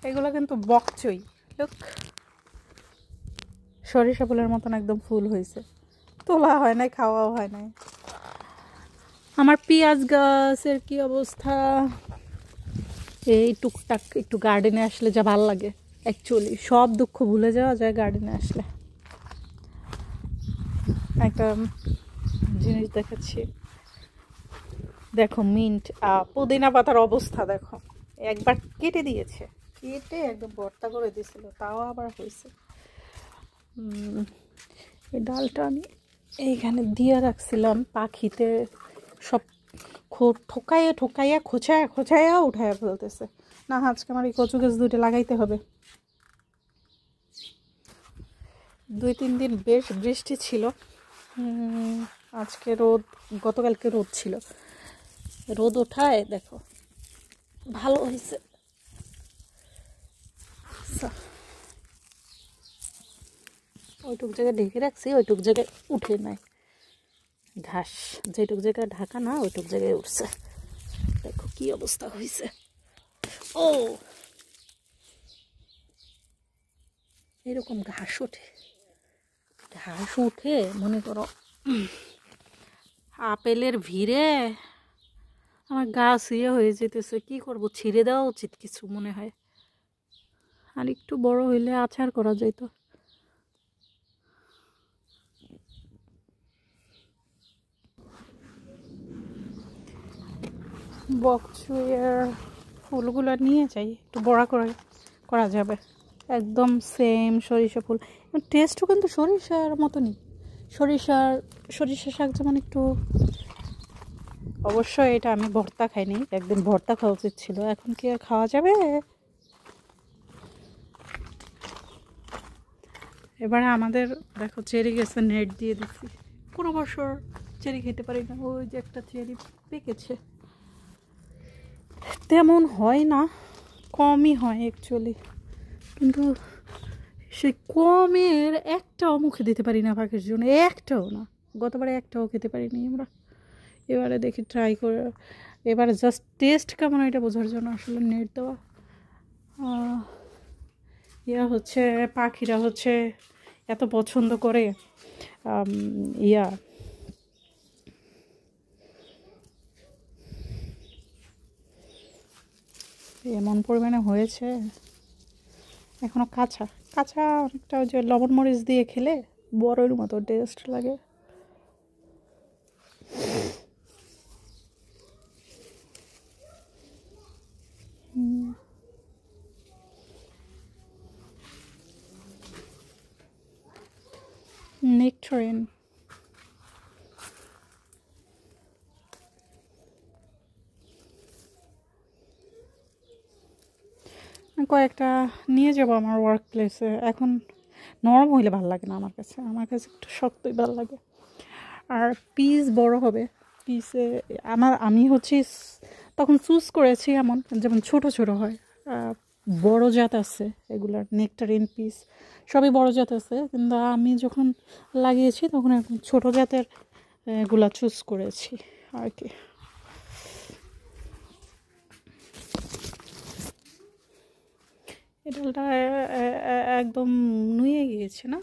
এগুলো কিন্তু বকচই, লুক সরিষা ফুলের মতন একদম ফুল হয়েছে, তোলা হয় নাই, খাওয়াও হয় নাই। আমার পেঁয়াজ গাছের কি অবস্থা, এই টুকটাক একটু গার্ডেনে আসলে যা ভাল লাগে, অ্যাকচুয়ালি সব দুঃখ ভুলে যাওয়া যায় গার্ডেনে আসলে। একটা জিনিস দেখাচ্ছি, দেখো মিন্ট, পুদিনা পাতার অবস্থা দেখো, একবার কেটে দিয়েছে, কেটে একদম ভর্তা করে দিয়েছিল, তাও আবার হয়েছে। এই ডালটা আমি এইখানে দিয়ে রাখছিলাম, পাখিতে সব ঠোকাইয়া ঠোকাইয়া খোঁচায়া খোঁচাইয়া উঠাইয়া ফেলতেছে। না, আজকে আমার এই কচু গাছ দুটো লাগাইতে হবে। 2-3 দিন বেশ বৃষ্টি ছিল, আজকে রোদ, গতকালকে রোদ ছিল, রোদ ওঠায় দেখো ভালো হয়েছে। ওইটুক জায়গায় ঢেকে রাখছি, ওইটুক জায়গায় উঠে নাই ঘাস, যেটুক জায়গায় ঢাকা না ওইটুক জায়গায় উঠছে, দেখো কি অবস্থা হয়েছে। ও এরকম ঘাস ওঠে, ঘাস উঠে মনে করো আপেলের ভিড়ে আমার গাছ হয়ে যেতেছে, কি করব, ছিঁড়ে দেওয়া উচিত কিছু মনে হয়, আর একটু বড় হইলে আচার করা যেত। বকচুইয়ের ফুলগুলো নিয়ে যাই, একটু বড়া করা যাবে, একদম সেম সরিষা ফুল, টেস্টও কিন্তু সরিষার মতনই। সরিষা শাক যেমন একটু, অবশ্যই এটা আমি ভর্তা খাইনি, একদিন ভর্তা খাওয়া উচিত ছিল, এখন কি আর খাওয়া যাবে? এবারে আমাদের দেখো চেরি গাছে নেট দিয়ে দিচ্ছি, কোনো বছর চেরি খেতে পারি না, ওই যে একটা চেরি পেকেছে, তেমন হয় না, কমই হয় অ্যাকচুয়ালি, কিন্তু সেই কমের একটাও মুখে দিতে পারি না পাখির জন্য, একটাও না, গতবারে একটাও খেতে পারিনি আমরা। এবারে দেখি ট্রাই করে, এবারে জাস্ট টেস্ট কেমন এটা বোঝার জন্য আসলে নেট দেওয়া। ইয়া হচ্ছে পাখিরা হচ্ছে এত পছন্দ করে, ইয়া এমন পরিমাণে হয়েছে, এখনো কাঁচা কাঁচা অনেকটা, ওই যে লবণ মরিচ দিয়ে খেলে বড়ের মতো টেস্ট লাগে। নেকটারিন কয়েকটা নিয়ে যাবো আমার ওয়ার্ক প্লেসে, এখন নরম হইলে ভালো লাগে না আমার কাছে একটু শক্তই ভালো লাগে, আর পিস বড় হবে, পিসে আমি হচ্ছে তখন চুজ করেছি এমন যেমন ছোট ছোট হয়, বড় জাত আছে এগুলার, নেকটারিন পিস সবই বড় জাত আছে, কিন্তু আমি যখন লাগিয়েছি তখন একদম ছোট জাতের এগুলা চুজ করেছি আর কি। এই ডালটা একদম নুয়ে গিয়েছে না।